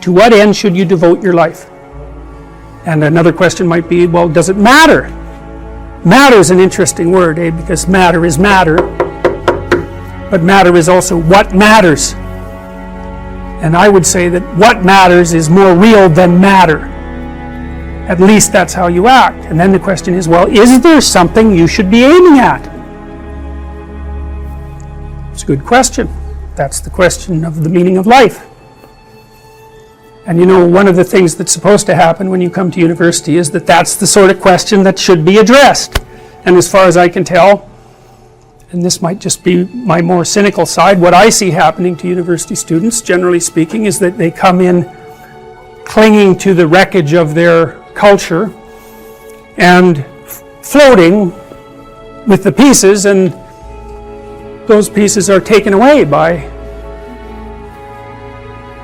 To what end should you devote your life? And another question might be, well, does it matter? Matter is an interesting word, because matter is matter, but matter is also what matters. And I would say that what matters is more real than matter. At least that's how you act. And then the question is, well, is there something you should be aiming at? It's a good question. That's the question of the meaning of life. And you know, one of the things that's supposed to happen when you come to university is that that's the sort of question that should be addressed. And as far as I can tell, and this might just be my more cynical side, what I see happening to university students, generally speaking, is that they come in clinging to the wreckage of their culture and floating with the pieces, and those pieces are taken away by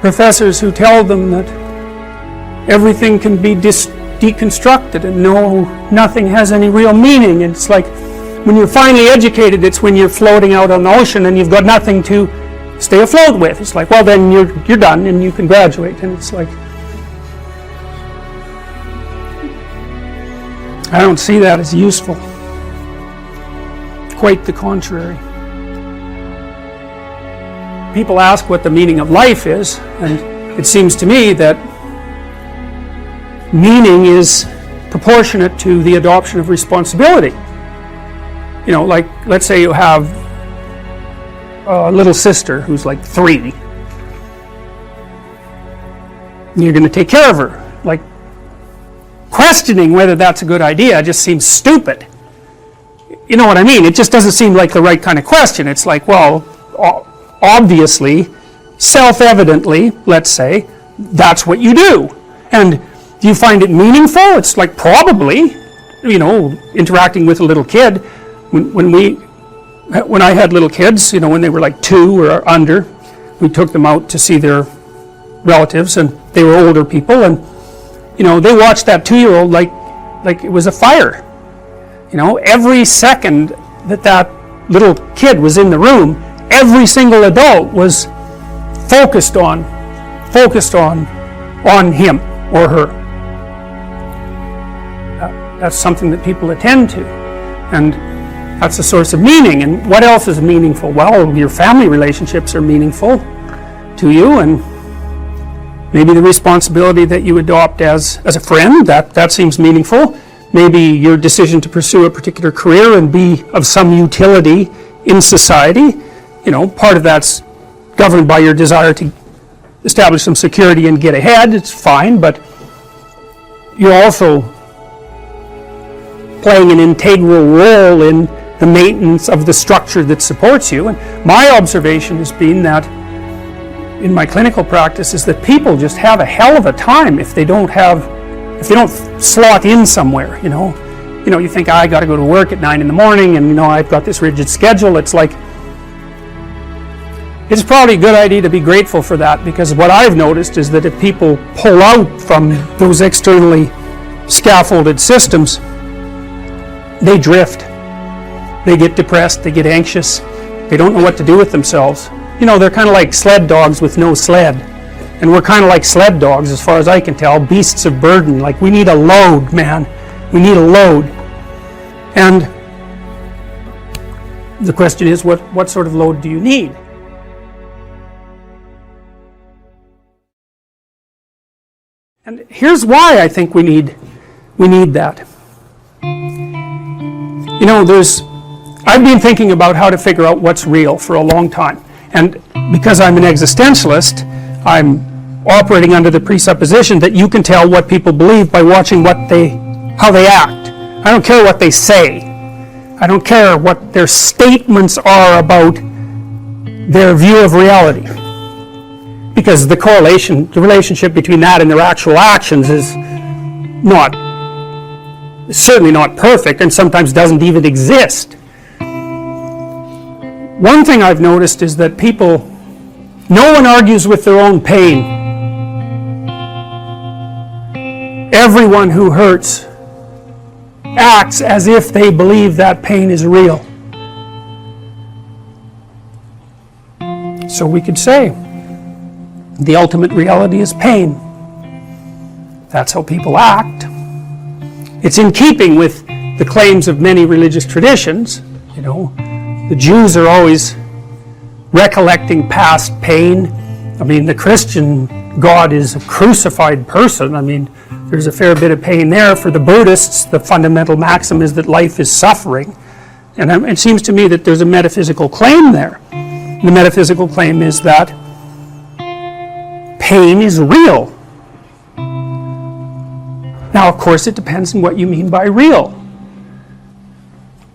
professors who tell them that everything can be deconstructed and nothing has any real meaning. And it's like when you're finally educated, it's when you're floating out on the ocean and you've got nothing to stay afloat with. It's like, well, then you're done and you can graduate. And it's like, I don't see that as useful. Quite the contrary. People ask what the meaning of life is, and it seems to me that meaning is proportionate to the adoption of responsibility. You know, like, let's say you have a little sister who's like 3. And you're going to take care of her. Like, questioning whether that's a good idea just seems stupid. You know what I mean? It just doesn't seem like the right kind of question. It's like, well, obviously, self-evidently, let's say, that's what you do. And do you find it meaningful? It's like, probably, you know, interacting with a little kid. When I had little kids, you know, when they were like 2 or under, we took them out to see their relatives, and they were older people, and you know, they watched that 2-year-old like it was a fire. You know, every second that little kid was in the room, every single adult was focused on him or her. That's something that people attend to, and that's a source of meaning. And what else is meaningful? Well, your family relationships are meaningful to you, and maybe the responsibility that you adopt as a friend, that seems meaningful. Maybe your decision to pursue a particular career and be of some utility in society. You know, part of that's governed by your desire to establish some security and get ahead. It's fine, but you're also playing an integral role in the maintenance of the structure that supports you. And my observation has been that in my clinical practice is that people just have a hell of a time if they don't slot in somewhere. You know, you think, I got to go to work at 9 in the morning, and you know, I've got this rigid schedule. It's like, it's probably a good idea to be grateful for that, because what I've noticed is that if people pull out from those externally scaffolded systems, they drift. They get depressed, they get anxious, they don't know what to do with themselves. You know, they're kind of like sled dogs with no sled. And we're kind of like sled dogs, as far as I can tell, beasts of burden. Like, we need a load, man. We need a load. And the question is, what sort of load do you need? And here's why I think we need that. You know, I've been thinking about how to figure out what's real for a long time. And because I'm an existentialist, I'm operating under the presupposition that you can tell what people believe by watching how they act. I don't care what they say. I don't care what their statements are about their view of reality. Because the relationship between that and their actual actions is certainly not perfect, and sometimes doesn't even exist. One thing I've noticed is that no one argues with their own pain. Everyone who hurts acts as if they believe that pain is real. So we could say, The ultimate reality is pain. That's how people act. It's in keeping with the claims of many religious traditions. You know, the Jews are always recollecting past pain. I mean, the Christian God is a crucified person. I mean, there's a fair bit of pain there. For the Buddhists, the fundamental maxim is that life is suffering. And it seems to me that there's a metaphysical claim there. The metaphysical claim is that pain is real. Now, of course, it depends on what you mean by real.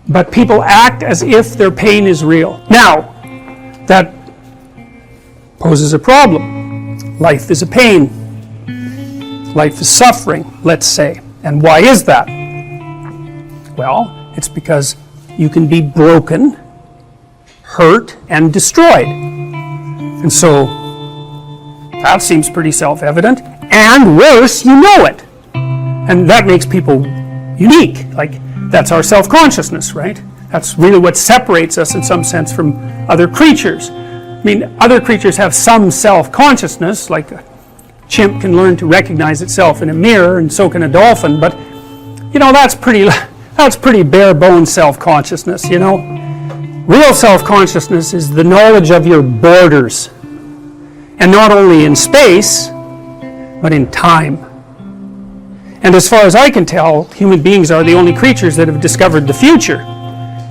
But people act as if their pain is real. Now, that poses a problem. Life is a pain. Life is suffering, let's say. And why is that? Well, it's because you can be broken, hurt, and destroyed. And so, that seems pretty self-evident. And worse, you know it. And that makes people unique. Like, that's our self-consciousness, right? That's really what separates us in some sense from other creatures. I mean, other creatures have some self-consciousness, like a chimp can learn to recognize itself in a mirror, and so can a dolphin, but, you know, that's pretty bare-bones self-consciousness, you know? Real self-consciousness is the knowledge of your borders, and not only in space, but in time. And as far as I can tell, human beings are the only creatures that have discovered the future.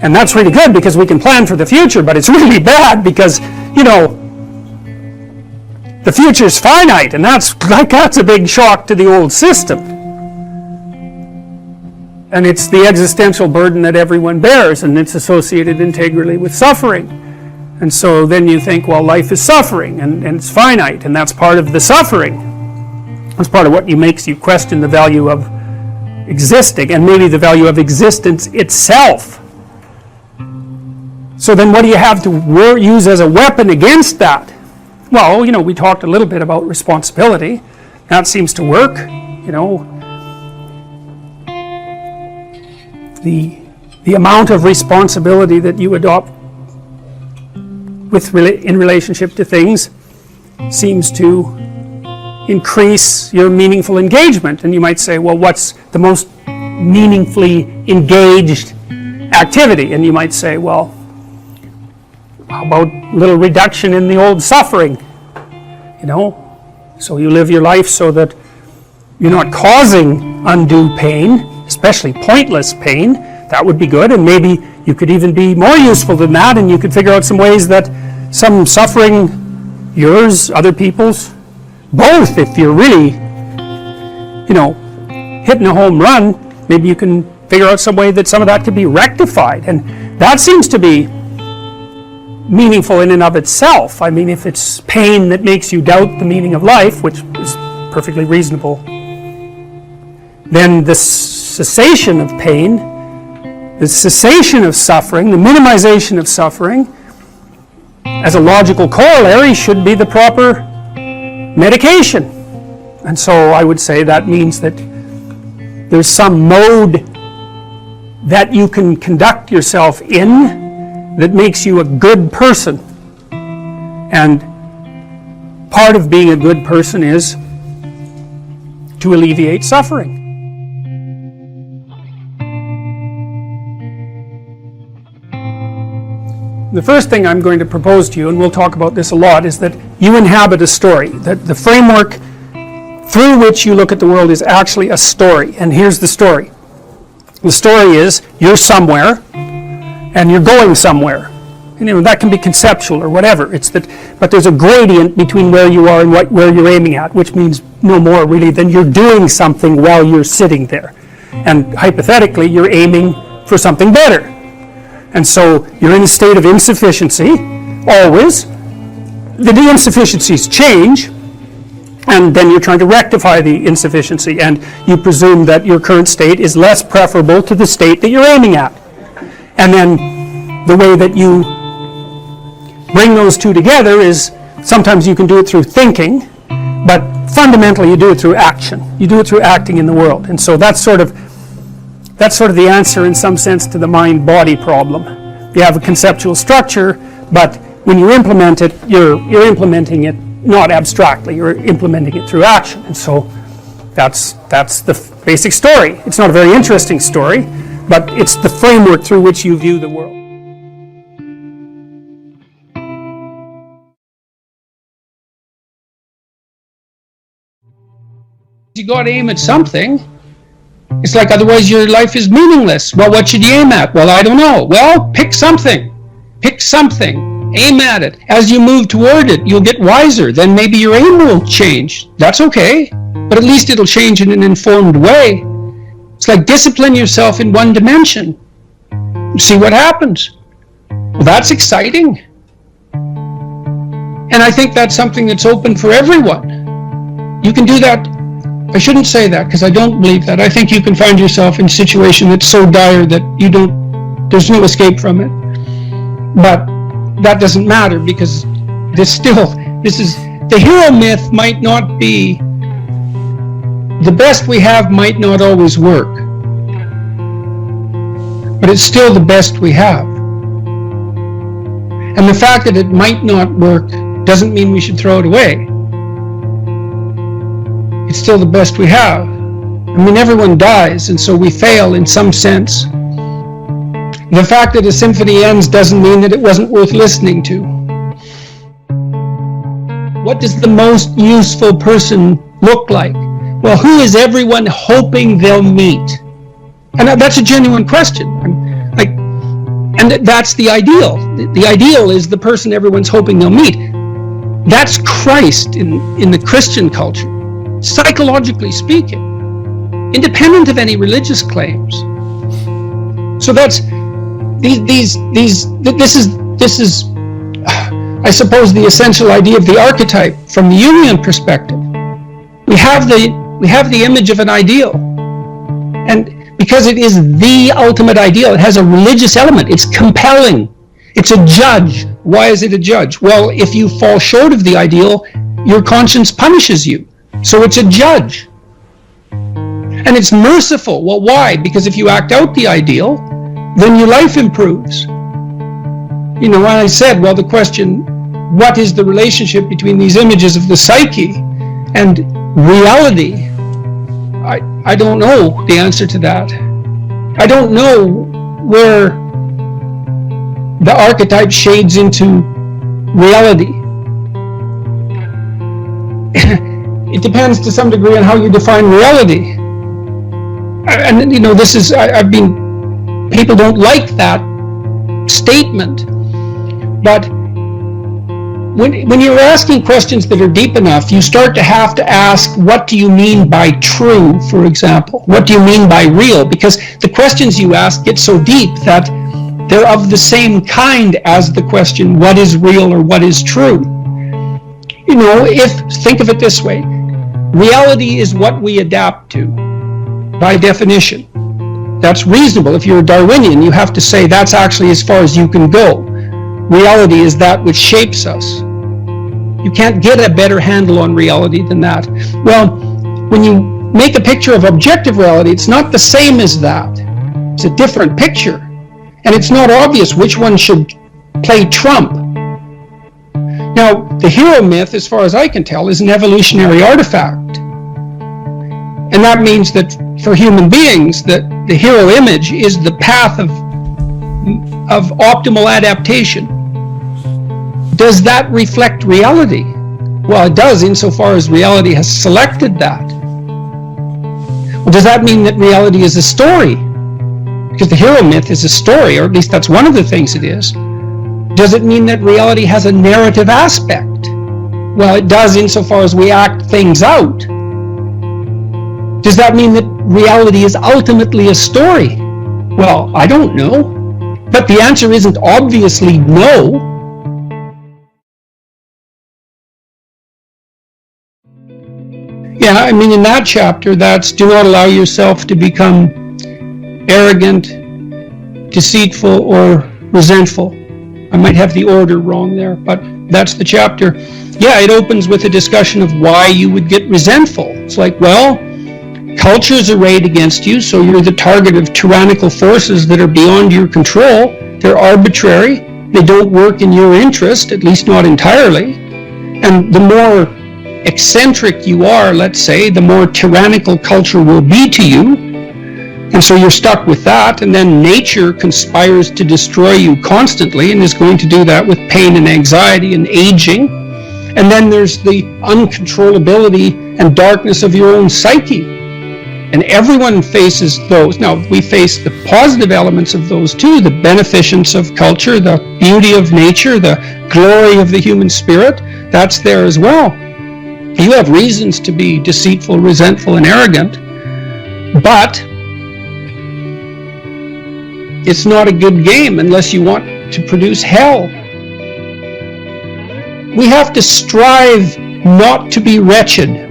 And that's really good because we can plan for the future, but it's really bad because, you know, the future's finite, and that's a big shock to the old system. And it's the existential burden that everyone bears, and it's associated integrally with suffering. And so then you think, well, life is suffering, and it's finite, and that's part of the suffering. That's part of what makes you question the value of existing, and maybe the value of existence itself. So then what do you have to use as a weapon against that? Well, you know, we talked a little bit about responsibility. That seems to work, you know. The amount of responsibility that you adopt in relationship to things seems to increase your meaningful engagement. And you might say, well, what's the most meaningfully engaged activity? And you might say, well, how about a little reduction in the old suffering? You know, so you live your life so that you're not causing undue pain, especially pointless pain. That would be good, and maybe you could even be more useful than that, and you could figure out some ways that some suffering, yours, other people's, both, if you're really, you know, hitting a home run, maybe you can figure out some way that some of that could be rectified. And that seems to be meaningful in and of itself. I mean, if it's pain that makes you doubt the meaning of life, which is perfectly reasonable, then the cessation of pain, the cessation of suffering, the minimization of suffering, as a logical corollary, should be the proper medication. And so I would say that means that there's some mode that you can conduct yourself in that makes you a good person. And part of being a good person is to alleviate suffering. The first thing I'm going to propose to you, and we'll talk about this a lot, is that you inhabit a story. That the framework through which you look at the world is actually a story. And here's the story. The story is you're somewhere and you're going somewhere. You know, that can be conceptual or whatever. It's that, but there's a gradient between where you are and where you're aiming at, which means no more really than you're doing something while you're sitting there. And hypothetically, you're aiming for something better. And so you're in a state of insufficiency, always. The insufficiencies change, and then you're trying to rectify the insufficiency, and you presume that your current state is less preferable to the state that you're aiming at. And then the way that you bring those two together is sometimes you can do it through thinking, but fundamentally you do it through action. You do it through acting in the world. And so that's sort of the answer in some sense to the mind-body problem. You have a conceptual structure, but when you implement it, you're implementing it not abstractly. You're implementing it through action. And so that's the basic story. It's not a very interesting story, but it's the framework through which you view the world. You got to aim at something. It's like, otherwise your life is meaningless. Well, what should you aim at? Well, I don't know. Well, pick something. Pick something. Aim at it. As you move toward it, you'll get wiser. Then maybe your aim will change. That's okay. But at least it'll change in an informed way. It's like discipline yourself in one dimension. See what happens. Well, that's exciting. And I think that's something that's open for everyone. You can do that. I shouldn't say that, because I don't believe that. I think you can find yourself in a situation that's so dire that there's no escape from it. But that doesn't matter, because the hero myth might not be, the best we have might not always work. But it's still the best we have. And the fact that it might not work doesn't mean we should throw it away. It's still the best we have. I mean, everyone dies, and so we fail in some sense. The fact that a symphony ends doesn't mean that it wasn't worth listening to. What does the most useful person look like? Well, who is everyone hoping they'll meet? And that's a genuine question. And that's the ideal. The ideal is the person everyone's hoping they'll meet. That's Christ in the Christian culture. Psychologically speaking, independent of any religious claims. So that's this is I suppose the essential idea of the archetype from the Jungian perspective. We have the image of an ideal, and because it is the ultimate ideal, it has a religious element. It's compelling. It's a judge. Why is it a judge? Well, if you fall short of the ideal, your conscience punishes you. So it's a judge. And it's merciful. Well, why? Because if you act out the ideal, then your life improves. You know, when I said, well, the question, what is the relationship between these images of the psyche and reality? I don't know the answer to that. I don't know where the archetype shades into reality. It depends to some degree on how you define reality. And, you know, people don't like that statement. But when you're asking questions that are deep enough, you start to have to ask, what do you mean by true, for example? What do you mean by real? Because the questions you ask get so deep that they're of the same kind as the question, what is real or what is true? You know, think of it this way. Reality is what we adapt to, by definition. That's reasonable. If you're a Darwinian, you have to say that's actually as far as you can go. Reality is that which shapes us. You can't get a better handle on reality than that. Well, when you make a picture of objective reality, it's not the same as that. It's a different picture. And it's not obvious which one should play trump. Now, the hero myth, as far as I can tell, is an evolutionary artifact. And that means that for human beings, that the hero image is the path of optimal adaptation. Does that reflect reality? Well, it does, insofar as reality has selected that. Well, does that mean that reality is a story? Because the hero myth is a story, or at least that's one of the things it is. Does it mean that reality has a narrative aspect? Well, it does, insofar as we act things out. Does that mean that reality is ultimately a story? Well, I don't know. But the answer isn't obviously no. Yeah, I mean, in that chapter, that's do not allow yourself to become arrogant, deceitful, or resentful. I might have the order wrong there, but that's the chapter. Yeah, it opens with a discussion of why you would get resentful. It's like, well, culture is arrayed against you, so you're the target of tyrannical forces that are beyond your control. They're arbitrary. They don't work in your interest, at least not entirely. And the more eccentric you are, let's say, the more tyrannical culture will be to you. And so you're stuck with that, and then nature conspires to destroy you constantly and is going to do that with pain and anxiety and aging. And then there's the uncontrollability and darkness of your own psyche. And everyone faces those. Now, we face the positive elements of those too, the beneficence of culture, the beauty of nature, the glory of the human spirit. That's there as well. You have reasons to be deceitful, resentful, and arrogant, but it's not a good game unless you want to produce hell. We have to strive not to be wretched.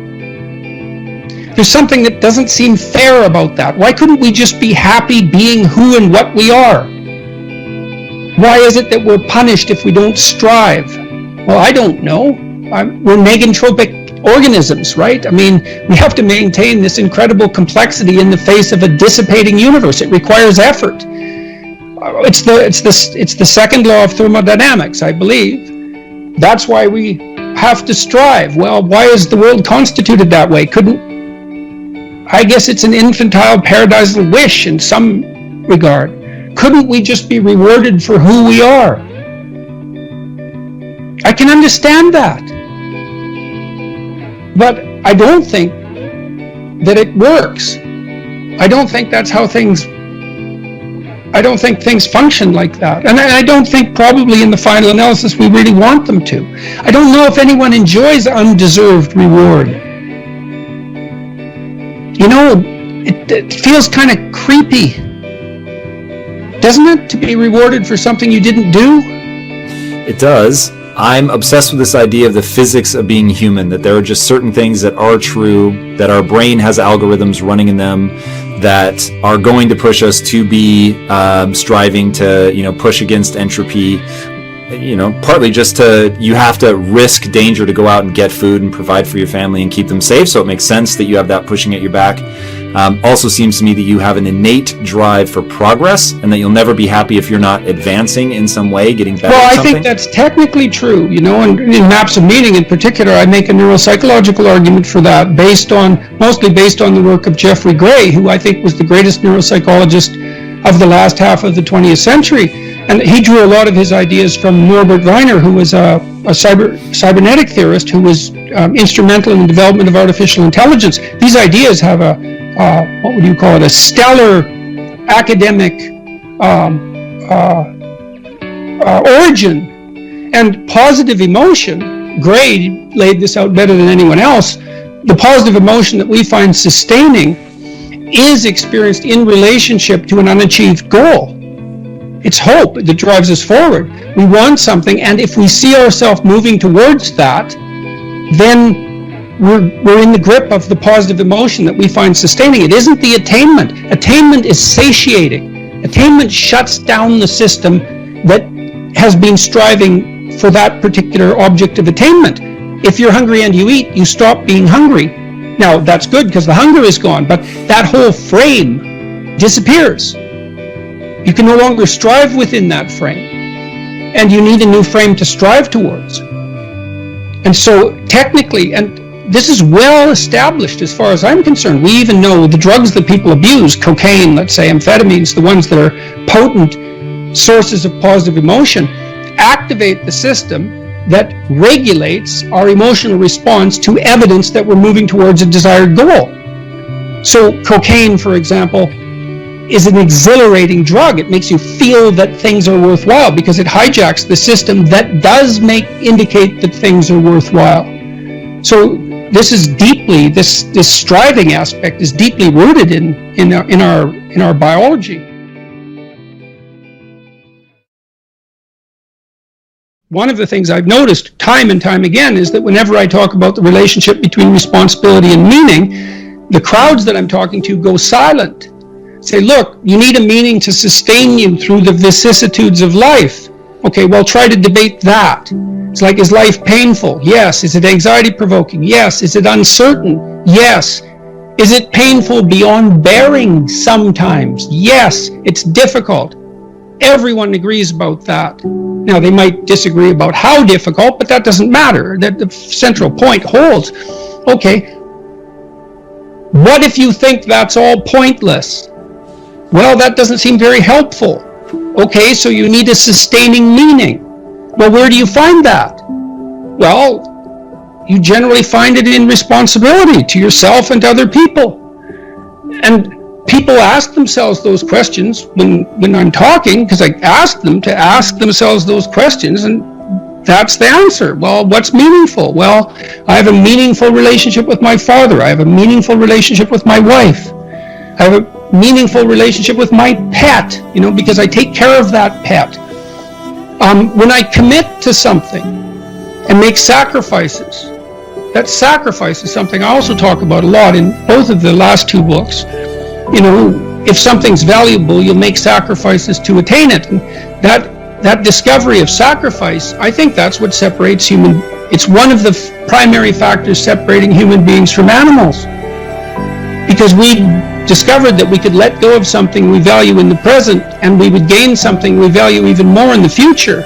There's something that doesn't seem fair about that. Why couldn't we just be happy being who and what we are? Why is it that we're punished if we don't strive? Well, I don't know. We're negentropic organisms, right? I mean, we have to maintain this incredible complexity in the face of a dissipating universe. It requires effort. It's the second law of thermodynamics, I believe. That's why we have to strive. Well, why is the world constituted that way? I guess it's an infantile paradisal wish in some regard. Couldn't we just be rewarded for who we are? I can understand that. But I don't think that it works. I don't think that's how things function like that. And I don't think probably in the final analysis we really want them to. I don't know if anyone enjoys undeserved reward. You know, it feels kind of creepy, doesn't it, to be rewarded for something you didn't do? It does. I'm obsessed with this idea of the physics of being human, that there are just certain things that are true, that our brain has algorithms running in them that are going to push us to be striving to, push against entropy, partly just you have to risk danger to go out and get food and provide for your family and keep them safe. So it makes sense that you have that pushing at your back. Also seems to me that you have an innate drive for progress and that you'll never be happy if you're not advancing in some way, getting better at something. Well, I think that's technically true, and in Maps of Meaning in particular, I make a neuropsychological argument for that, mostly based on the work of Jeffrey Gray, who I think was the greatest neuropsychologist of the last half of the 20th century. And he drew a lot of his ideas from Norbert Wiener, who was a cybernetic theorist who was instrumental in the development of artificial intelligence. These ideas have a stellar academic origin. And positive emotion, Gray laid this out better than anyone else, the positive emotion that we find sustaining is experienced in relationship to an unachieved goal. It's hope that drives us forward. We want something, and if we see ourselves moving towards that, then we're in the grip of the positive emotion that we find sustaining. It isn't the attainment. Attainment is satiating. Attainment shuts down the system that has been striving for that particular object of attainment. If you're hungry and you eat, you stop being hungry. Now, that's good because the hunger is gone, but that whole frame disappears. You can no longer strive within that frame, and you need a new frame to strive towards. And so technically, and this is well established as far as I'm concerned, we even know the drugs that people abuse, cocaine, let's say, amphetamines, the ones that are potent sources of positive emotion, activate the system that regulates our emotional response to evidence that we're moving towards a desired goal. So cocaine, for example, is an exhilarating drug. It makes you feel that things are worthwhile because it hijacks the system that does indicate that things are worthwhile. So this is deeply, this striving aspect is deeply rooted in our biology. One of the things I've noticed time and time again is that whenever I talk about the relationship between responsibility and meaning, the crowds that I'm talking to go silent. Say, look, you need a meaning to sustain you through the vicissitudes of life. Okay, well, try to debate that. It's like, is life painful? Yes. Is it anxiety-provoking? Yes. Is it uncertain? Yes. Is it painful beyond bearing sometimes? Yes. It's difficult. Everyone agrees about that. Now, they might disagree about how difficult, but that doesn't matter. That the central point holds. Okay, what if you think that's all pointless? Well, that doesn't seem very helpful. Okay, so you need a sustaining meaning. Well, where do you find that? Well, you generally find it in responsibility to yourself and to other people. And people ask themselves those questions when I'm talking, because I ask them to ask themselves those questions, and that's the answer. Well, what's meaningful? Well, I have a meaningful relationship with my father. I have a meaningful relationship with my wife. I have a meaningful relationship with my pet, because I take care of that pet. When I commit to something and make sacrifices, that sacrifice is something I also talk about a lot in both of the last two books. If something's valuable, you'll make sacrifices to attain it. And that discovery of sacrifice, I think that's what separates it's one of the primary factors separating human beings from animals. Because we discovered that we could let go of something we value in the present, and we would gain something we value even more in the future.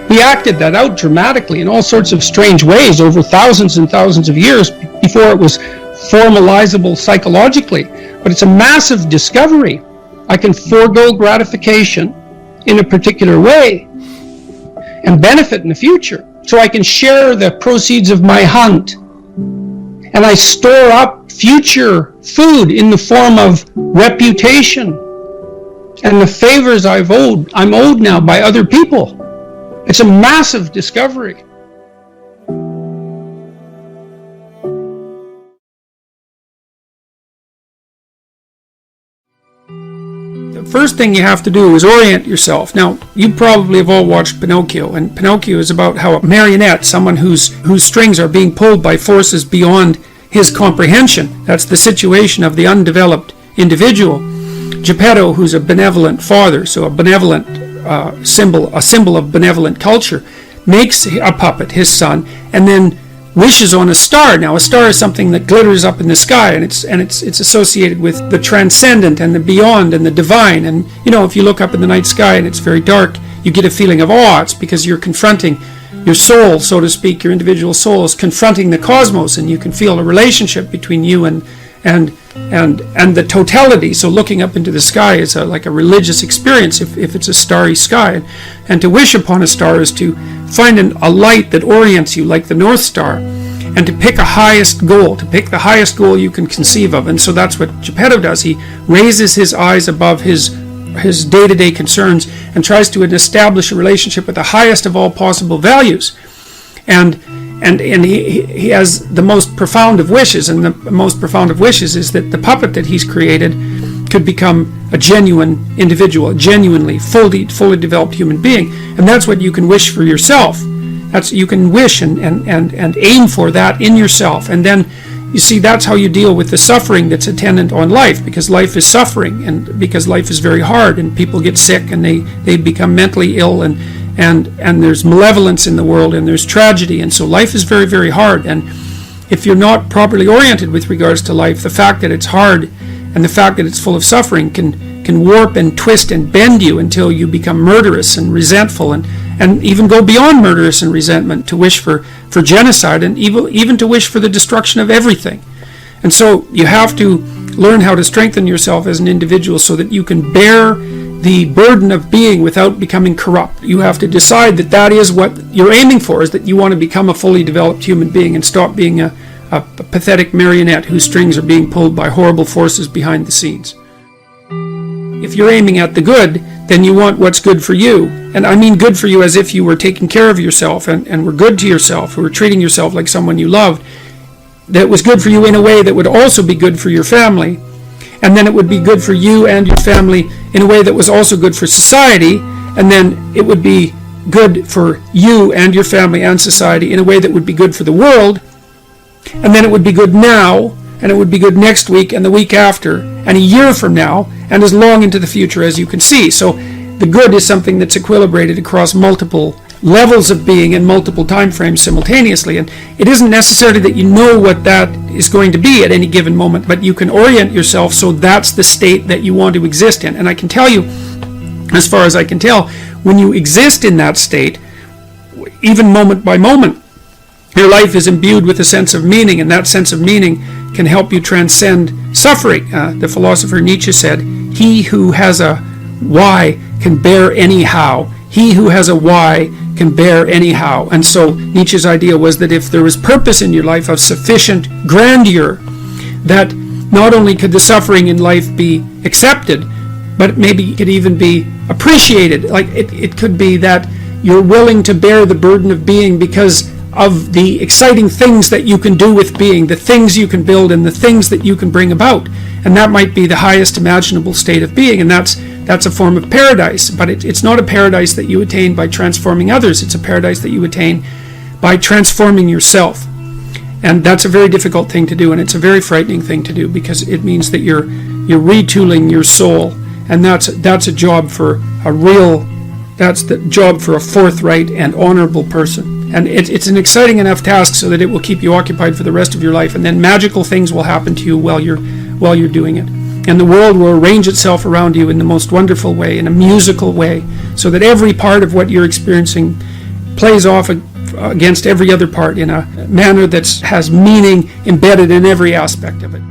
We acted that out dramatically in all sorts of strange ways over thousands and thousands of years before it was formalizable psychologically. But it's a massive discovery. I can forego gratification in a particular way and benefit in the future. So I can share the proceeds of my hunt. And I store up future food in the form of reputation and the favors I'm owed now by other people. It's a massive discovery. The first thing you have to do is orient yourself. Now, you probably have all watched Pinocchio, and Pinocchio is about how a marionette, someone whose strings are being pulled by forces beyond his comprehension. That's the situation of the undeveloped individual. Geppetto, who's a benevolent father, so a benevolent symbol of benevolent culture, makes a puppet, his son, and then wishes on a star. Now, a star is something that glitters up in the sky, and it's associated with the transcendent and the beyond and the divine. And if you look up in the night sky and it's very dark, you get a feeling of awe. It's because you're confronting your soul, so to speak. Your individual soul is confronting the cosmos, and you can feel a relationship between you and the totality. So looking up into the sky is like a religious experience if it's a starry sky. And to wish upon a star is to find a light that orients you like the North Star, and to pick the highest goal you can conceive of. And so that's what Geppetto does. He raises his eyes above his day-to-day concerns and tries to establish a relationship with the highest of all possible values. And he has the most profound of wishes, and the most profound of wishes is that the puppet that he's created could become a genuine individual, a genuinely fully developed human being. And that's what you can wish for yourself. You can wish and aim for that in yourself. And then you see, that's how you deal with the suffering that's attendant on life, because life is suffering, and because life is very hard, and people get sick, and they become mentally ill, and there's malevolence in the world, and there's tragedy, and so life is very, very hard. And if you're not properly oriented with regards to life, the fact that it's hard and the fact that it's full of suffering can warp and twist and bend you until you become murderous and resentful, and even go beyond murderous and resentment to wish for genocide, and even to wish for the destruction of everything. And so you have to learn how to strengthen yourself as an individual so that you can bear the burden of being without becoming corrupt. You have to decide that is what you're aiming for, is that you want to become a fully developed human being and stop being a pathetic marionette whose strings are being pulled by horrible forces behind the scenes. If you're aiming at the good, then you want what's good for you. And I mean good for you as if you were taking care of yourself and were good to yourself, who were treating yourself like someone you loved, that was good for you in a way that would also be good for your family. And then it would be good for you and your family in a way that was also good for society. And then it would be good for you and your family and society in a way that would be good for the world. And then it would be good now, and it would be good next week and the week after, and a year from now, and as long into the future as you can see. So the good is something that's equilibrated across multiple levels of being in multiple time frames simultaneously. And it isn't necessarily that you know what that is going to be at any given moment, but you can orient yourself so that's the state that you want to exist in. And I can tell you as far as I can tell, when you exist in that state, even moment by moment, your life is imbued with a sense of meaning, and that sense of meaning can help you transcend suffering. The philosopher Nietzsche said, "He who has a why can bear anyhow. He who has a why can bear anyhow." And so Nietzsche's idea was that if there was purpose in your life of sufficient grandeur, that not only could the suffering in life be accepted, but maybe it could even be appreciated. Like it could be that you're willing to bear the burden of being because of the exciting things that you can do with being, the things you can build and the things that you can bring about. And that might be the highest imaginable state of being, and that's a form of paradise. But it's not a paradise that you attain by transforming others. It's a paradise that you attain by transforming yourself. And that's a very difficult thing to do, and it's a very frightening thing to do, because it means that you're retooling your soul, and that's a job for that's the job for a forthright and honorable person. And it's an exciting enough task so that it will keep you occupied for the rest of your life, and then magical things will happen to you while you're doing it. And the world will arrange itself around you in the most wonderful way, in a musical way, so that every part of what you're experiencing plays off against every other part in a manner that has meaning embedded in every aspect of it.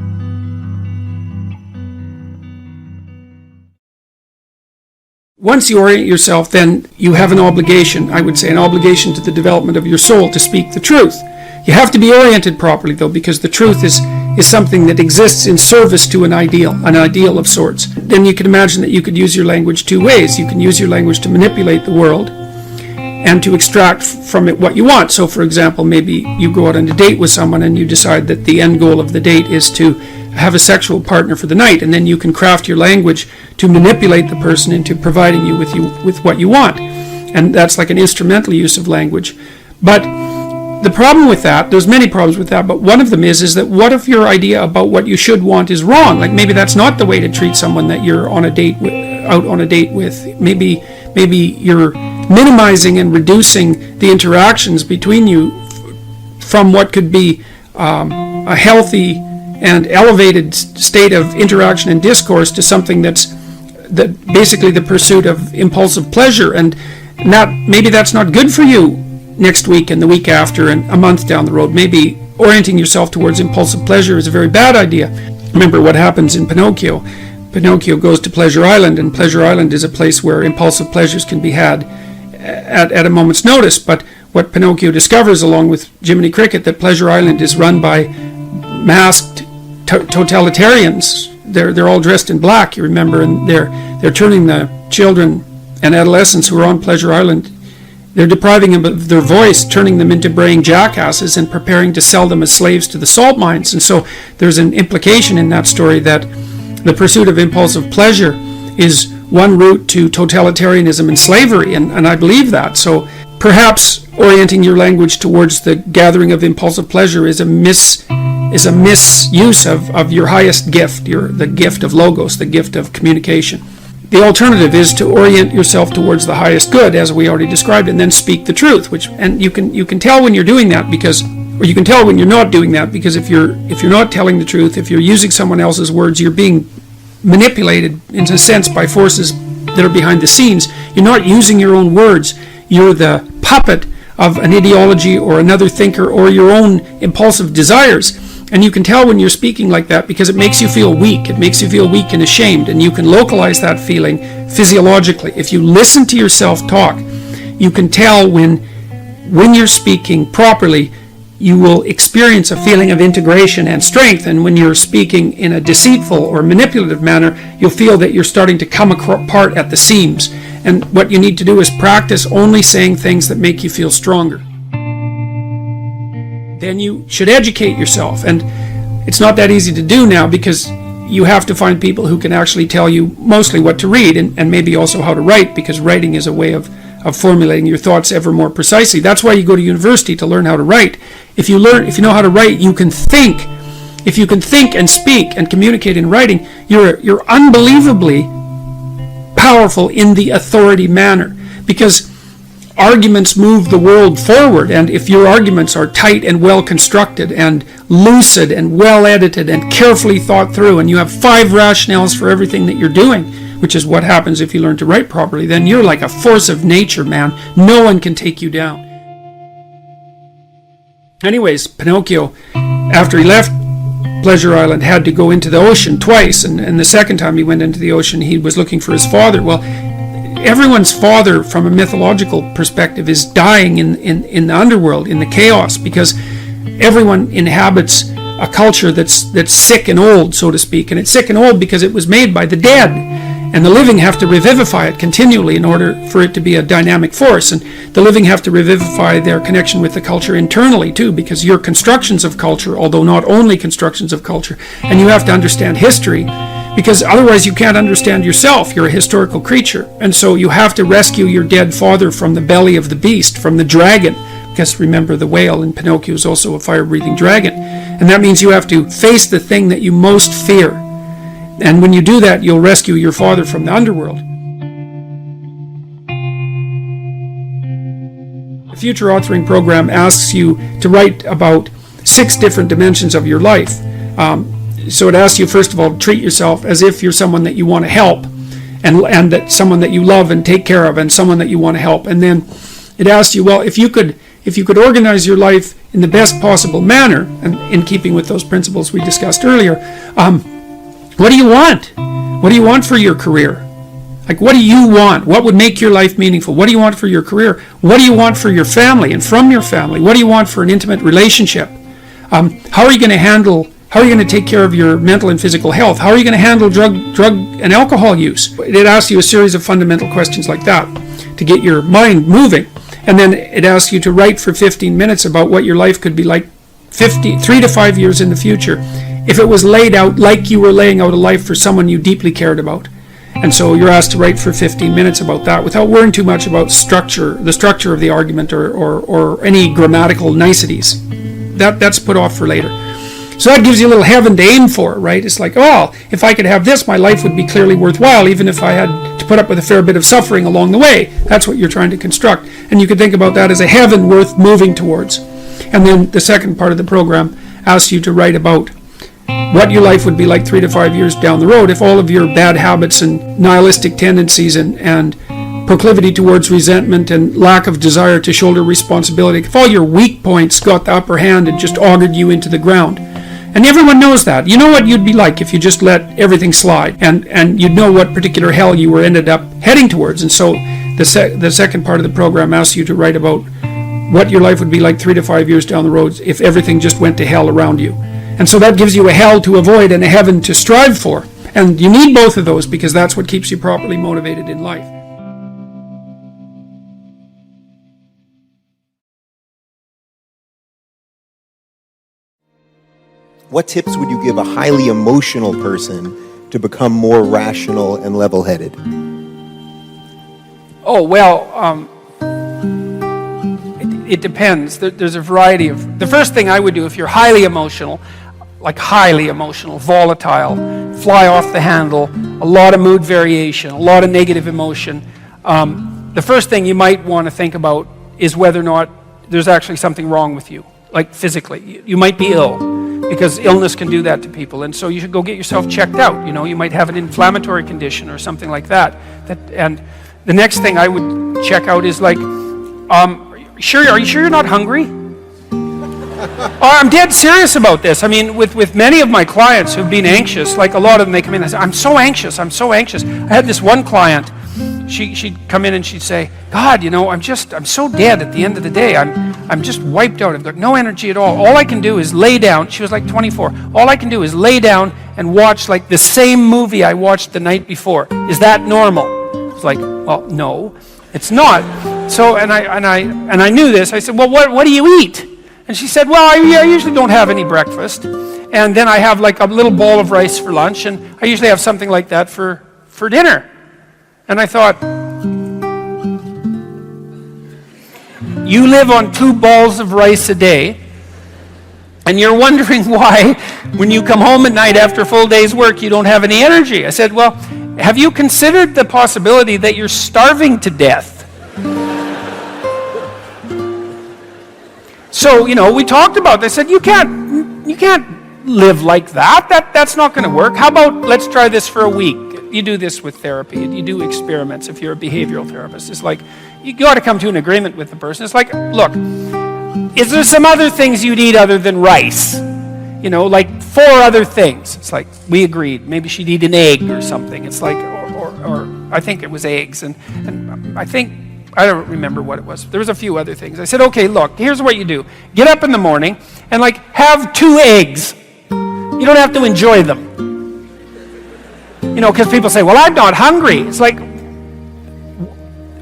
Once you orient yourself, then you have an obligation, I would say, an obligation to the development of your soul to speak the truth. You have to be oriented properly, though, because the truth is something that exists in service to an ideal of sorts. Then you can imagine that you could use your language two ways. You can use your language to manipulate the world and to extract from it what you want. So, for example, maybe you go out on a date with someone and you decide that the end goal of the date is to have a sexual partner for the night, and then you can craft your language to manipulate the person into providing you with what you want. And that's like an instrumental use of language. But the problem with that, there's many problems with that, but one of them is that what if your idea about what you should want is wrong? Like maybe that's not the way to treat someone that you're on a date out on a date with. Maybe you're minimizing and reducing the interactions between you from what could be a healthy and elevated state of interaction and discourse to something that basically the pursuit of impulsive pleasure, and maybe that's not good for you next week and the week after and a month down the road. Maybe orienting yourself towards impulsive pleasure is a very bad idea. Remember what happens in Pinocchio. Pinocchio goes to Pleasure Island, and Pleasure Island is a place where impulsive pleasures can be had at a moment's notice. But what Pinocchio discovers, along with Jiminy Cricket, that Pleasure Island is run by masked totalitarians. They're all dressed in black, you remember, and they're turning the children and adolescents who are on Pleasure Island, they're depriving them of their voice, turning them into braying jackasses, and preparing to sell them as slaves to the salt mines. And so there's an implication in that story that the pursuit of impulsive pleasure is one route to totalitarianism and slavery, and I believe that. So perhaps orienting your language towards the gathering of impulsive pleasure is a misuse of your highest gift, the gift of logos, the gift of communication. The alternative is to orient yourself towards the highest good, as we already described, and then speak the truth. And you can tell when you're doing that, or you can tell when you're not doing that, because if you're not telling the truth, if you're using someone else's words, you're being manipulated in a sense by forces that are behind the scenes. You're not using your own words. You're the puppet of an ideology or another thinker or your own impulsive desires. And you can tell when you're speaking like that because it makes you feel weak. It makes you feel weak and ashamed, and you can localize that feeling physiologically. If you listen to yourself talk, you can tell when you're speaking properly, you will experience a feeling of integration and strength, and when you're speaking in a deceitful or manipulative manner, you'll feel that you're starting to come apart at the seams. And what you need to do is practice only saying things that make you feel stronger. Then you should educate yourself, and it's not that easy to do now because you have to find people who can actually tell you mostly what to read and maybe also how to write, because writing is a way of formulating your thoughts ever more precisely. That's why you go to university, to learn how to write. If you know how to write, you can think. If you can think and speak and communicate in writing, you're unbelievably powerful in the authority manner, because arguments move the world forward, and if your arguments are tight and well constructed and lucid and well edited and carefully thought through, and you have 5 rationales for everything that you're doing, which is what happens if you learn to write properly, then you're like a force of nature, man. No one can take you down. Anyways, Pinocchio, after he left Pleasure Island, had to go into the ocean twice, and the second time he went into the ocean, he was looking for his father. Well, everyone's father, from a mythological perspective, is dying in the underworld, in the chaos, because everyone inhabits a culture that's sick and old, so to speak. And it's sick and old because it was made by the dead, and the living have to revivify it continually in order for it to be a dynamic force. And the living have to revivify their connection with the culture internally too, because you're constructions of culture, although not only constructions of culture. And you have to understand history, because otherwise you can't understand yourself. You're a historical creature, and so you have to rescue your dead father from the belly of the beast, from the dragon, because remember, the whale in Pinocchio is also a fire-breathing dragon. And that means you have to face the thing that you most fear. And when you do that, you'll rescue your father from the underworld. The Future Authoring Program asks you to write about 6 different dimensions of your life. So it asks you, first of all, to treat yourself as if you're someone that you want to help, and that someone that you love and take care of, and someone that you want to help. And then it asks you, well, if you could organize your life in the best possible manner, and in keeping with those principles we discussed earlier, what do you want? What do you want for your career? Like, what do you want? What would make your life meaningful? What do you want for your career? What do you want for your family and from your family? What do you want for an intimate relationship? How are you going to take care of your mental and physical health? How are you going to handle drug and alcohol use? It asks you a series of fundamental questions like that to get your mind moving. And then it asks you to write for 15 minutes about what your life could be like 3 to 5 years in the future, if it was laid out like you were laying out a life for someone you deeply cared about. And so you're asked to write for 15 minutes about that without worrying too much about the structure of the argument or any grammatical niceties. That's put off for later. So that gives you a little heaven to aim for, right? It's like, oh, if I could have this, my life would be clearly worthwhile, even if I had to put up with a fair bit of suffering along the way. That's what you're trying to construct. And you could think about that as a heaven worth moving towards. And then the second part of the program asks you to write about what your life would be like 3 to 5 years down the road if all of your bad habits and nihilistic tendencies and proclivity towards resentment and lack of desire to shoulder responsibility, if all your weak points got the upper hand and just augured you into the ground. And everyone knows that. You know what you'd be like if you just let everything slide, and you'd know what particular hell you were ended up heading towards. And so the second part of the program asks you to write about what your life would be like 3 to 5 years down the road if everything just went to hell around you. And so that gives you a hell to avoid and a heaven to strive for. And you need both of those, because that's what keeps you properly motivated in life. What tips would you give a highly emotional person to become more rational and level-headed? Oh, well, it depends. There's a variety of... The first thing I would do if you're highly emotional, volatile, fly off the handle, a lot of mood variation, a lot of negative emotion, the first thing you might want to think about is whether or not there's actually something wrong with you, like physically. You might be ill, because illness can do that to people, and so you should go get yourself checked out. You know, you might have an inflammatory condition or something like that. And the next thing I would check out is like, are you sure you're not hungry? I'm dead serious about this. I mean, with many of my clients who've been anxious, like a lot of them, they come in and say, I'm so anxious. I had this one client, she'd come in and she'd say, God, you know, I'm so dead at the end of the day. I'm just wiped out. I've got no energy at all. All I can do is lay down. She was like 24. All I can do is lay down and watch like the same movie I watched the night before. Is that normal? It's like, well, no, it's not. So, and I knew this. I said, well, what do you eat? And she said, well, I usually don't have any breakfast. And then I have like a little bowl of rice for lunch, and I usually have something like that for dinner. And I thought, you live on 2 balls of rice a day, and you're wondering why, when you come home at night after a full day's work, you don't have any energy. I said, well, have you considered the possibility that you're starving to death? So, you know, we talked about this. I said, you can't live like that. That's not going to work. How about let's try this for a week? you do this with therapy. You do experiments if you're a behavioral therapist. It's like, you got to come to an agreement with the person. It's like, look, is there some other things you'd eat other than rice? You know, like 4 other things. It's like, we agreed. Maybe she'd eat an egg or something. It's like, or I think it was eggs. And I don't remember what it was. There was a few other things. I said, okay, look, here's what you do. Get up in the morning and like have 2 eggs. You don't have to enjoy them. You know, because people say, well, I'm not hungry. It's like,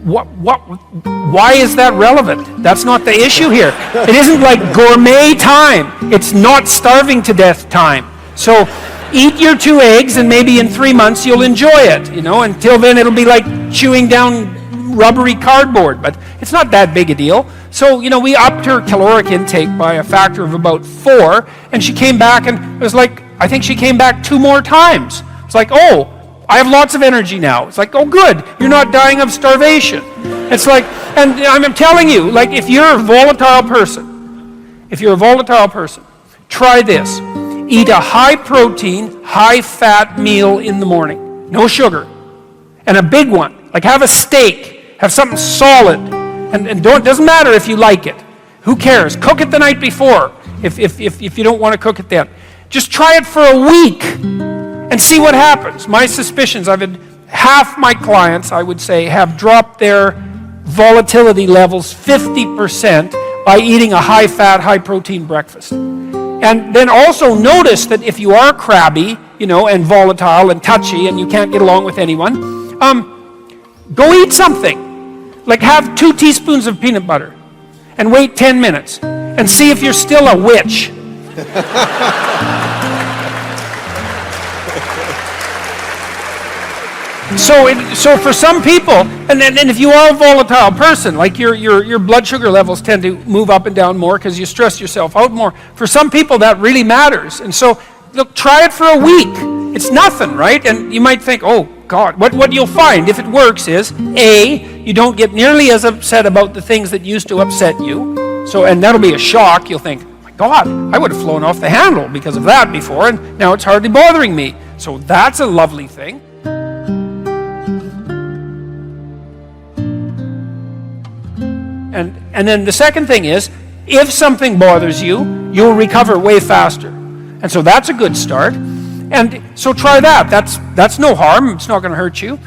why is that relevant? That's not the issue here. It isn't like gourmet time. It's not starving to death time. So eat your 2 eggs and maybe in 3 months you'll enjoy it. You know, until then it'll be like chewing down rubbery cardboard, but it's not that big a deal. So, you know, we upped her caloric intake by a factor of about 4, and she came back and it was like, I think she came back 2 more times. It's like, oh, I have lots of energy now. It's like, oh, good, you're not dying of starvation. It's like, and I'm telling you, like, if you're a volatile person, try this. Eat a high-protein, high-fat meal in the morning. No sugar. And a big one. Like, have a steak. Have something solid. And doesn't matter if you like it. Who cares? Cook it the night before if you don't want to cook it then. Just try it for a week and see what happens. My suspicions, I've had half my clients, I would say, have dropped their volatility levels 50% by eating a high-fat, high-protein breakfast. And then also notice that if you are crabby, you know, and volatile and touchy and you can't get along with anyone, go eat something. Like have 2 teaspoons of peanut butter and wait 10 minutes and see if you're still a witch. So for some people, and if you are a volatile person, like your blood sugar levels tend to move up and down more because you stress yourself out more. For some people, that really matters. And so, look, try it for a week. It's nothing, right? And you might think, oh, God, what you'll find, if it works, is, A, you don't get nearly as upset about the things that used to upset you. So, and that'll be a shock. You'll think, my God, I would have flown off the handle because of that before, and now it's hardly bothering me. So that's a lovely thing. And then the second thing is, if something bothers you, you'll recover way faster. And so that's a good start. And so try that. That's no harm. It's not going to hurt you.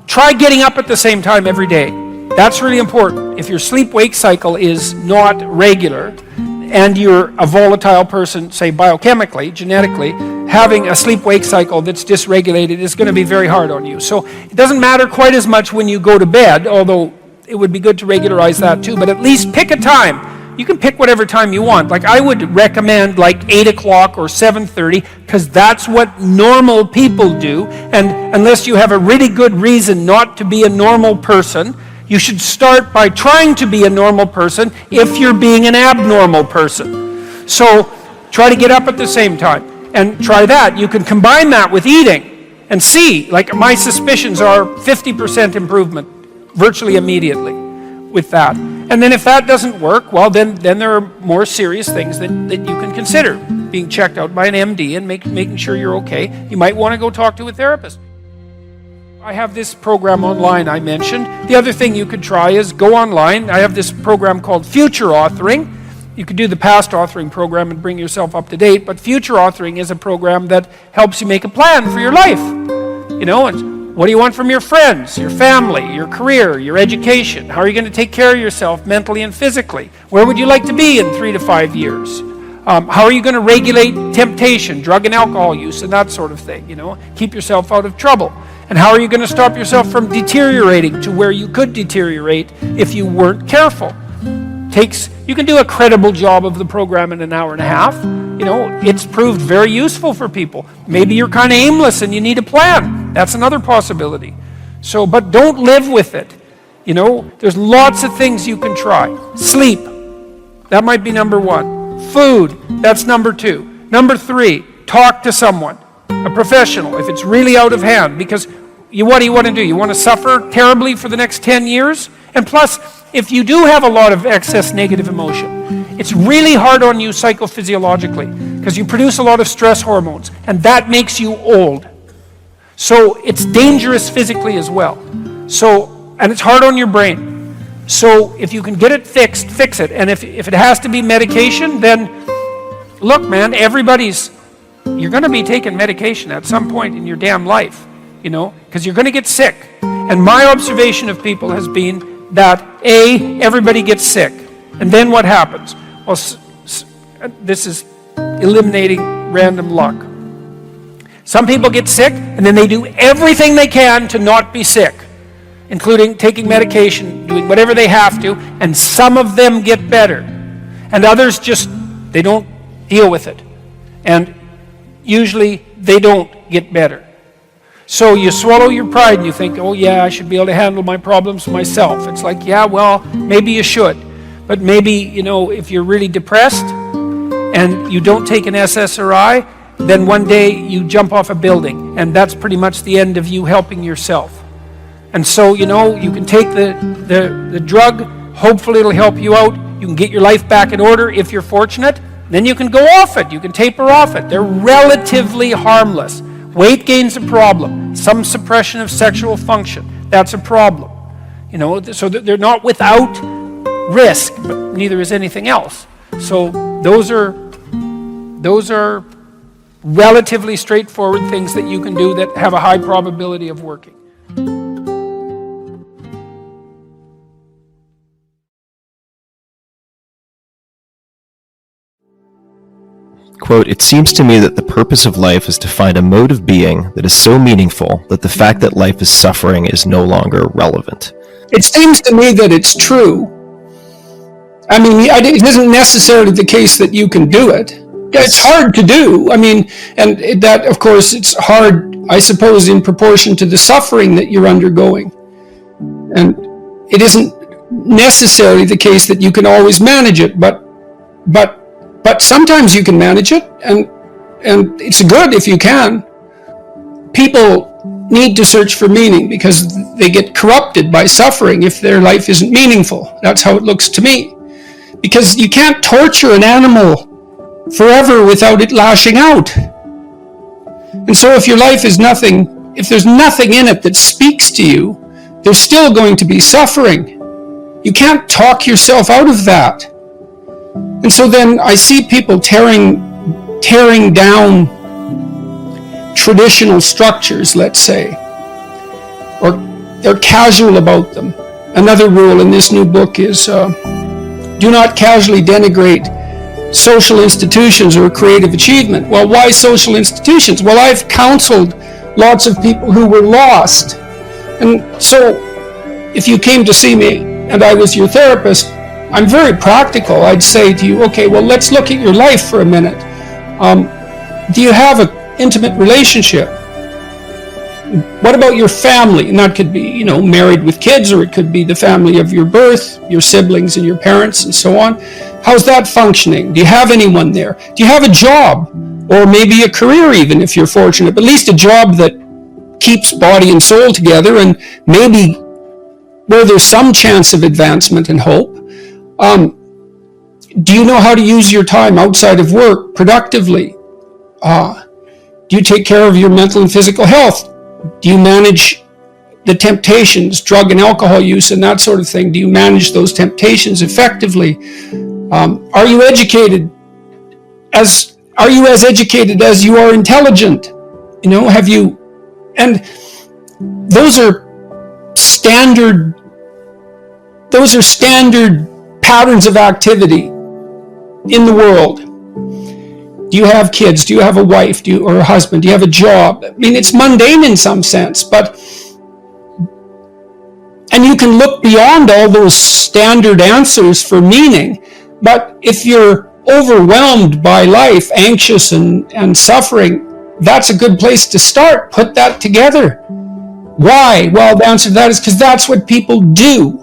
Try getting up at the same time every day. That's really important. If your sleep-wake cycle is not regular, and you're a volatile person, say biochemically, genetically, having a sleep-wake cycle that's dysregulated is going to be very hard on you. So it doesn't matter quite as much when you go to bed, although it would be good to regularize that too, but at least pick a time. You can pick whatever time you want. Like I would recommend like 8 o'clock or 7:30 because that's what normal people do. And unless you have a really good reason not to be a normal person, you should start by trying to be a normal person if you're being an abnormal person. So try to get up at the same time and try that. You can combine that with eating and see, like my suspicions are 50% improvement virtually immediately with that. And then if that doesn't work, well, then there are more serious things that you can consider. Being checked out by an MD and making sure you're okay. You might want to go talk to a therapist. I have this program online I mentioned. The other thing you could try is go online. I have this program called Future Authoring. You could do the past authoring program and bring yourself up to date, but Future Authoring is a program that helps you make a plan for your life. You know, and what do you want from your friends, your family, your career, your education? How are you going to take care of yourself mentally and physically? Where would you like to be in 3 to 5 years? How are you going to regulate temptation, drug and alcohol use, and that sort of thing? You know, keep yourself out of trouble. And how are you going to stop yourself from deteriorating to where you could deteriorate if you weren't careful? You can do a credible job of the program in an hour and a half. You know, it's proved very useful for people. Maybe you're kind of aimless and you need a plan. That's another possibility. So, but don't live with it. You know, there's lots of things you can try. Sleep, that might be number 1. Food, that's number 2. Number 3, talk to someone, a professional, if it's really out of hand, because what do you want to do? You want to suffer terribly for the next 10 years? And plus, if you do have a lot of excess negative emotion, it's really hard on you psychophysiologically because you produce a lot of stress hormones, and that makes you old. So it's dangerous physically as well. So, and it's hard on your brain. So if you can get it fixed, fix it. And if it has to be medication, then look, man, you're going to be taking medication at some point in your damn life, because you're going to get sick. And my observation of people has been that, everybody gets sick. And then what happens? Well, this is eliminating random luck. Some people get sick, and then they do everything they can to not be sick, including taking medication, doing whatever they have to, and some of them get better. And others they don't deal with it. And usually they don't get better. So you swallow your pride and you think, oh yeah, I should be able to handle my problems myself. It's like, yeah, well, maybe you should. But maybe, if you're really depressed and you don't take an SSRI, then one day you jump off a building, and that's pretty much the end of you helping yourself. And so, you can take the drug, hopefully it'll help you out, you can get your life back in order if you're fortunate, then you can go off it, you can taper off it. They're relatively harmless. Weight gain's a problem. Some suppression of sexual function, that's a problem. So they're not without risk, but neither is anything else. So those are relatively straightforward things that you can do that have a high probability of working. Quote, "It seems to me that the purpose of life is to find a mode of being that is so meaningful that the fact that life is suffering is no longer relevant." It seems to me that it's true. I mean, it isn't necessarily the case that you can do it. It's hard to do. I mean, and that, of course, it's hard, I suppose, in proportion to the suffering that you're undergoing. And it isn't necessarily the case that you can always manage it, but sometimes you can manage it, and it's good if you can. People need to search for meaning because they get corrupted by suffering if their life isn't meaningful. That's how it looks to me. Because you can't torture an animal forever without it lashing out. And so if your life is nothing, if there's nothing in it that speaks to you, there's still going to be suffering. You can't talk yourself out of that. And so then I see people tearing down traditional structures, let's say, or they're casual about them. Another rule in this new book is do not casually denigrate social institutions or creative achievement. Well, why social institutions? Well, I've counseled lots of people who were lost. And so if you came to see me and I was your therapist, I'm very practical. I'd say to you, okay, well, let's look at your life for a minute. Do you have an intimate relationship? What about your family? And that could be, married with kids, or it could be the family of your birth, your siblings and your parents and so on. How's that functioning? Do you have anyone there? Do you have a job? Or maybe a career even if you're fortunate, but at least a job that keeps body and soul together and maybe where there's some chance of advancement and hope. Do you know how to use your time outside of work productively? Do you take care of your mental and physical health? Do you manage the temptations, drug and alcohol use and that sort of thing? Do you manage those temptations effectively? Are you educated? Are you as educated as you are intelligent? Have you? And those are standard patterns of activity in the world. Do you have kids? Do you have a wife? Or a husband? Do you have a job? I mean, it's mundane in some sense, and you can look beyond all those standard answers for meaning. But if you're overwhelmed by life, anxious and suffering, that's a good place to start. Put that together. Why? Well, the answer to that is because that's what people do.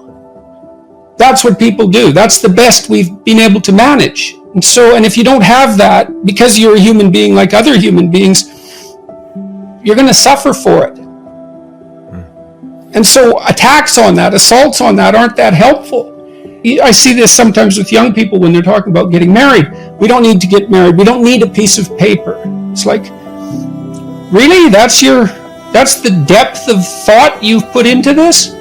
That's what people do. That's the best we've been able to manage. And if you don't have that, because you're a human being like other human beings, you're going to suffer for it. And so attacks on that, assaults on that aren't that helpful. I see this sometimes with young people when they're talking about getting married. We don't need to get married. We don't need a piece of paper. It's like, really? That's your That's the depth of thought you've put into this?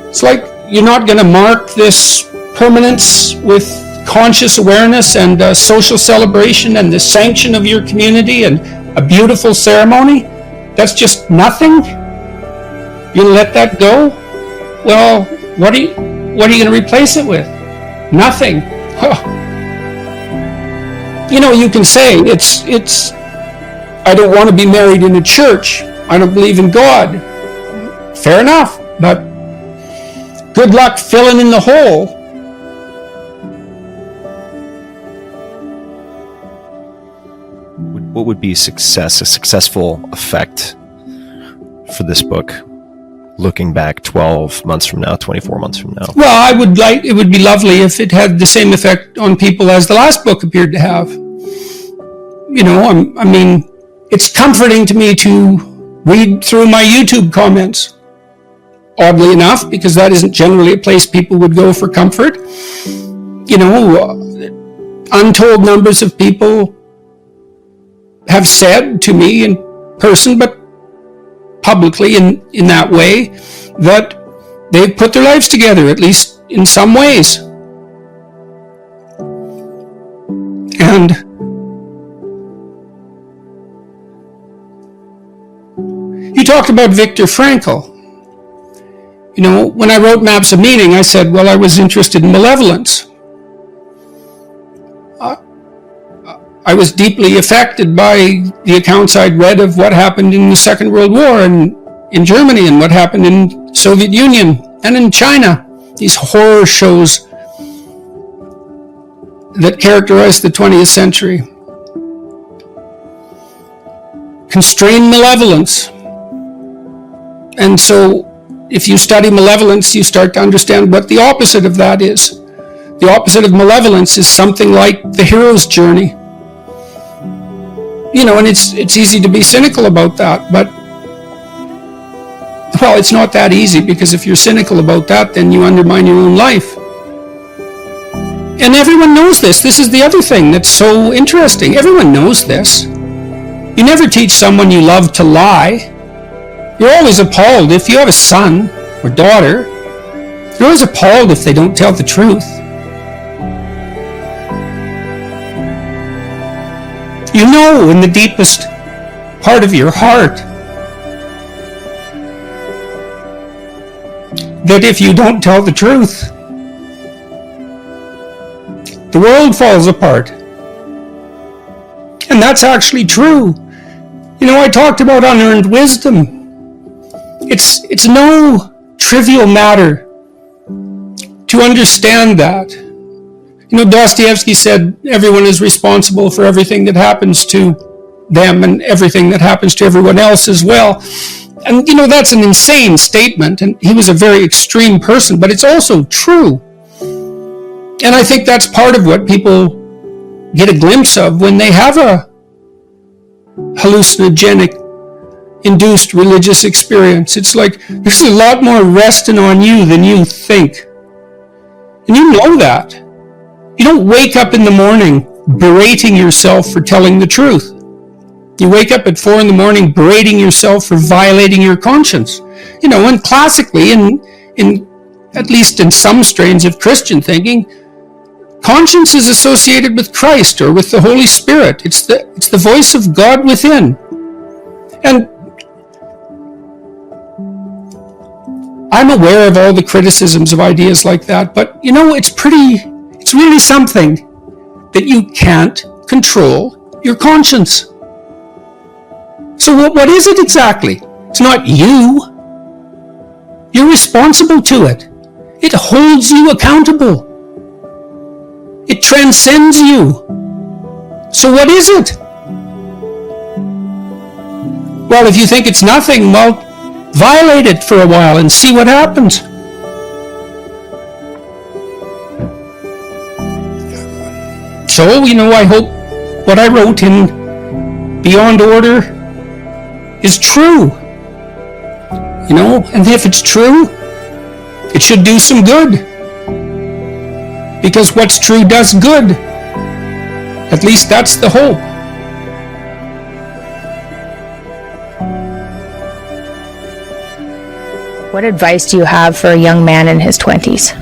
It's like you're not going to mark this permanence with conscious awareness and social celebration and the sanction of your community and a beautiful ceremony? That's just nothing? You let that go? Well, what are you going to replace it with? Nothing. Huh. You know, you can say it's I don't want to be married in a church. I don't believe in God. Fair enough, but good luck filling in the hole. What would be a successful effect for this book, looking back 12 months from now, 24 months from now? Well, it would be lovely if it had the same effect on people as the last book appeared to have. You know, I mean, it's comforting to me to read through my YouTube comments. Oddly enough, because that isn't generally a place people would go for comfort. You know, untold numbers of people have said to me in person, but publicly in that way, that they've put their lives together, at least in some ways. And you talked about Viktor Frankl. You know, when I wrote Maps of Meaning, I said, well, I was interested in malevolence. I was deeply affected by the accounts I'd read of what happened in the Second World War and in Germany and what happened in Soviet Union and in China. These horror shows that characterized the 20th century. Constrained malevolence. And so if you study malevolence, you start to understand what the opposite of that is. The opposite of malevolence is something like the hero's journey. You know, and it's easy to be cynical about that, but, well, it's not that easy, because if you're cynical about that, then you undermine your own life. And everyone knows this. This is the other thing that's so interesting. Everyone knows this. You never teach someone you love to lie. You're always appalled if you have a son or daughter. You're always appalled if they don't tell the truth. You know in the deepest part of your heart that if you don't tell the truth, the world falls apart. And that's actually true. You know, I talked about unearned wisdom. It's no trivial matter to understand that. You know, Dostoevsky said everyone is responsible for everything that happens to them and everything that happens to everyone else as well. And, you know, that's an insane statement, and he was a very extreme person, but it's also true. And I think that's part of what people get a glimpse of when they have a hallucinogenic induced religious experience. It's like there's a lot more resting on you than you think. And you know that. You don't wake up in the morning berating yourself for telling the truth. You wake up at 4 a.m. berating yourself for violating your conscience. You know, and classically, in at least in some strains of Christian thinking, conscience is associated with Christ or with the Holy Spirit. It's the voice of God within. And I'm aware of all the criticisms of ideas like that, but you know, it's really something that you can't control your conscience. So what is it exactly? It's not you. You're responsible to it. It holds you accountable. It transcends you. So what is it? Well, if you think it's nothing, well, violate it for a while and see what happens. So, you know, I hope what I wrote in Beyond Order is true. You know, and if it's true, it should do some good. Because what's true does good. At least that's the hope. What advice do you have for a young man in his 20s?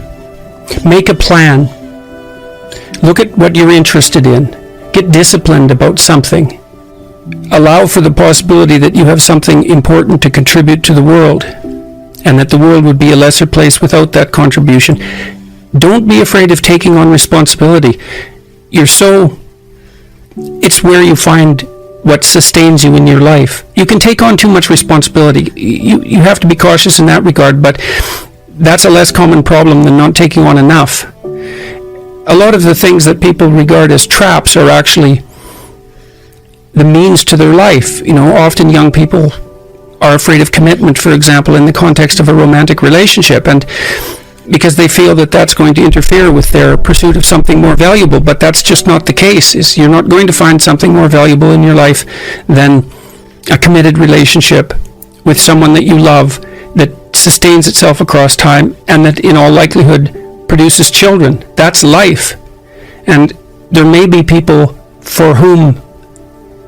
Make a plan. Look at what you're interested in. Get disciplined about something. Allow for the possibility that you have something important to contribute to the world, and that the world would be a lesser place without that contribution. Don't be afraid of taking on responsibility. It's where you find what sustains you in your life. You can take on too much responsibility. You have to be cautious in that regard, but that's a less common problem than not taking on enough. A lot of the things that people regard as traps are actually the means to their life. Often young people are afraid of commitment, for example, in the context of a romantic relationship, and because they feel that that's going to interfere with their pursuit of something more valuable. But that's just not the case. You're not going to find something more valuable in your life than a committed relationship with someone that you love, that sustains itself across time, and that in all likelihood produces children. That's life. And there may be people for whom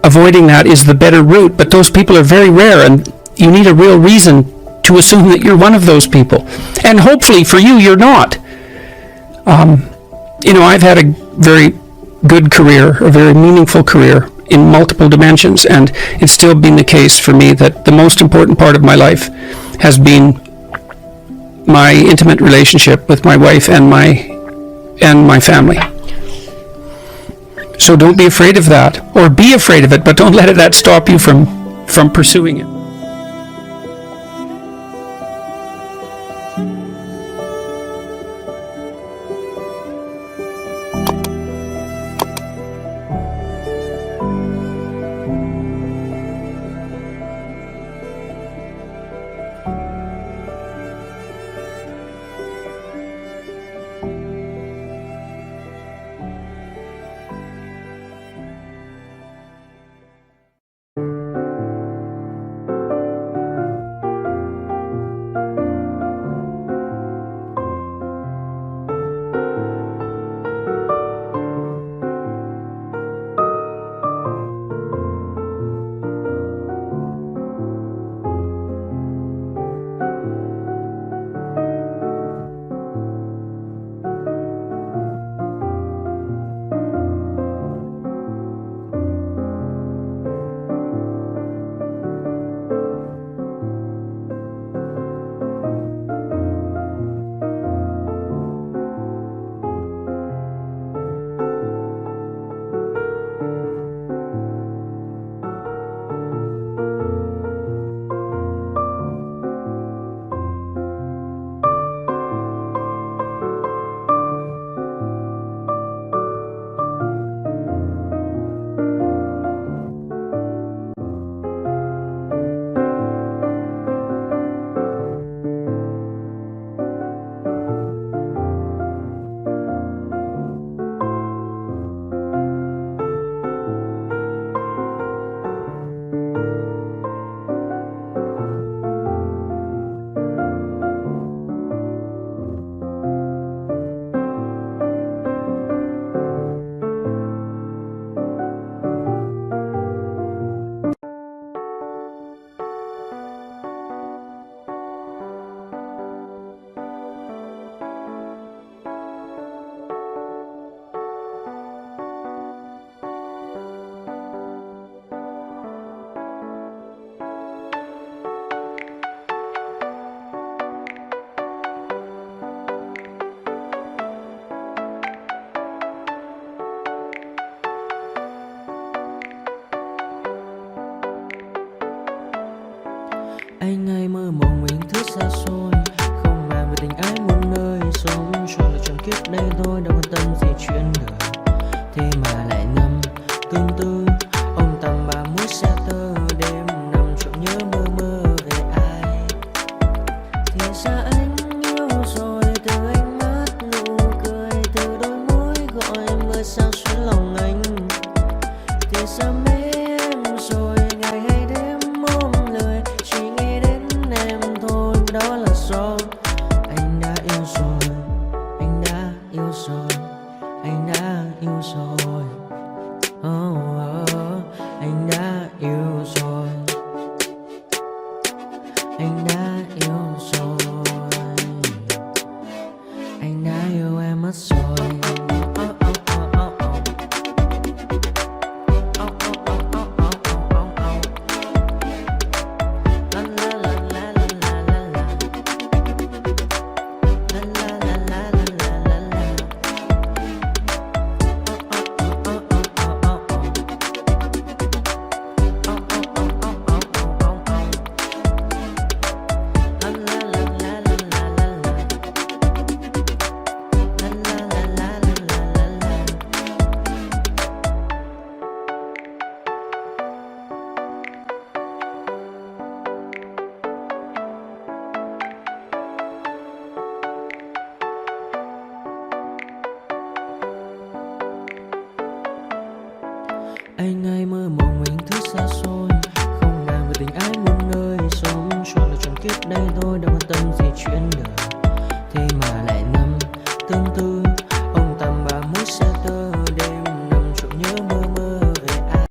avoiding that is the better route, but those people are very rare, and you need a real reason to assume that you're one of those people. And hopefully for you, you're not. I've had a very good career, a very meaningful career in multiple dimensions, and it's still been the case for me that the most important part of my life has been my intimate relationship with my wife and my family. So don't be afraid of that, or be afraid of it, but don't let that stop you from pursuing it. Anh ai mơ mộng mình thức xa xôi, không màng về tình ái muôn nơi, sống cho là trọn kiếp đây thôi, đâu quan tâm gì chuyện đời. Thế mà lại ngâm tương tư, ông tầm bà mút xe tơ, đêm nằm trộm nhớ mơ mơ về ai. Thì ra anh yêu rồi, từ ánh mắt nụ cười, từ đôi môi gọi mưa sao xuyến lòng anh. Thì ra mê em rồi, ngày hay đêm ôm lời, chỉ nghĩ đến em thôi, đó là do anh đã yêu rồi, anh đã yêu rồi, anh đã yêu rồi. Anh đã yêu rồi, anh đã yêu rồi. mất rồi. Anh hay mơ mộng mình thứ xa xôi, không màng về tình ái muôn nơi. Sống cho là trọn kiếp đây thôi, đâu quan tâm gì chuyện đời. Thế mà lại nằm tương tư, ông tầm bà mới xe tơ. Đêm nằm trộm nhớ mơ mơ về ai.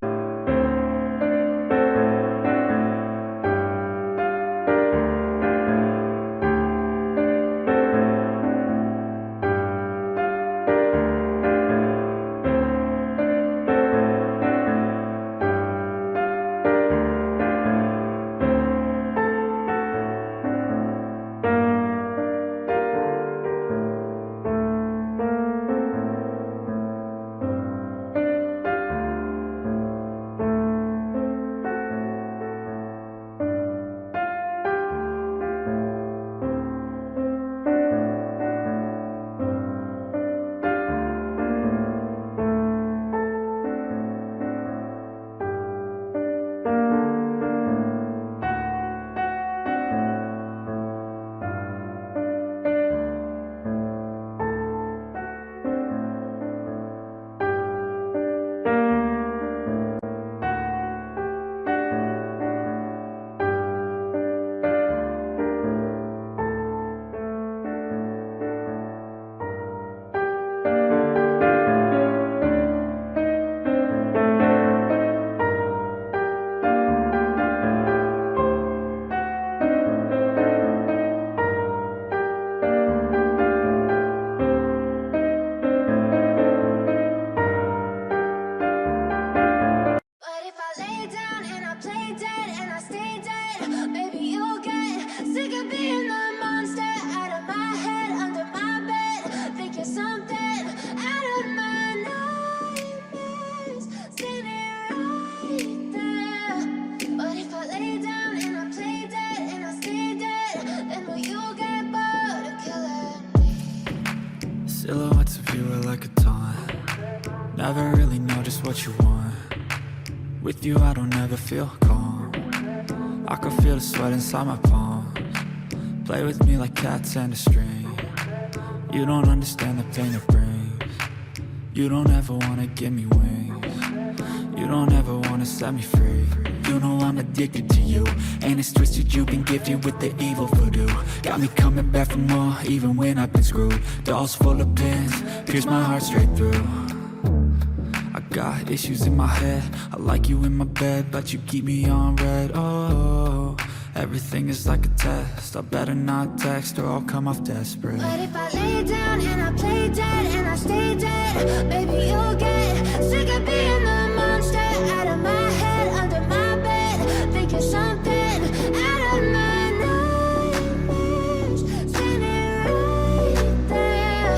But if I lay down and I play dead and I stay dead, maybe you'll get sick of being the monster out of my head, under my bed. Think you're something out of my nightmares, standing right there. But if I lay down and I play dead and I stay dead, then will you get bored of killing me? Silhouettes of you are like a taunt. Never really know just what you want. With you I don't ever feel calm. I can feel the sweat inside my palms. Play with me like cats and a string. You don't understand the pain it brings. You don't ever wanna give me wings. You don't ever wanna set me free. You know I'm addicted to you, and it's twisted. You've been gifted with the evil voodoo. Got me coming back for more, even when I've been screwed. Dolls full of pins, pierce my heart straight through. I got issues in my head. I like you in my bed, but you keep me on red. Oh, everything is like a test. I better not text or I'll come off desperate. But if I lay down and I play dead and I stay dead, maybe you'll get sick of being the monster out of my head, under my bed. Think you're something out of my nightmares, standing right there.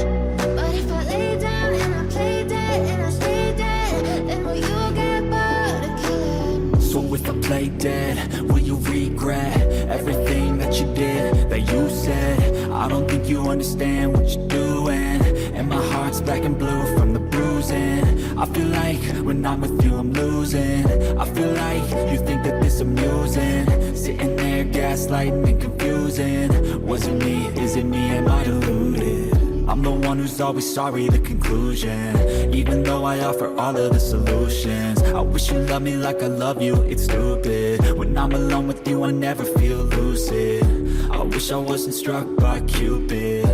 But if I lay down and I play dead and I stay dead, then will you get bored of killing me? So if I play dead, will you regret everything that you did, that you said? I don't think you understand what you're doing, and my heart's black and blue from the bruising. I feel like when I'm with you I'm losing. I feel like you think that this amusing, sitting there gaslighting and confusing. Was it me? Is it me? Am I deluded? I'm the one who's always sorry, the conclusion. Even though I offer all of the solutions, I wish you loved me like I love you, it's stupid. When I'm alone with you I never feel lucid. I wish I wasn't struck by Cupid.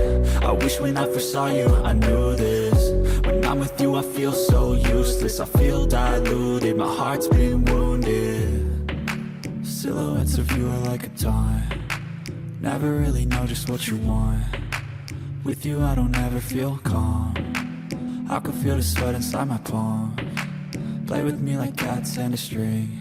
I wish when I first saw you I knew this. When I'm with you I feel so useless. I feel diluted, my heart's been wounded. Silhouettes of you are like a taunt. Never really know just what you want. With you I don't ever feel calm. I can feel the sweat inside my palm. Play with me like cats and a string.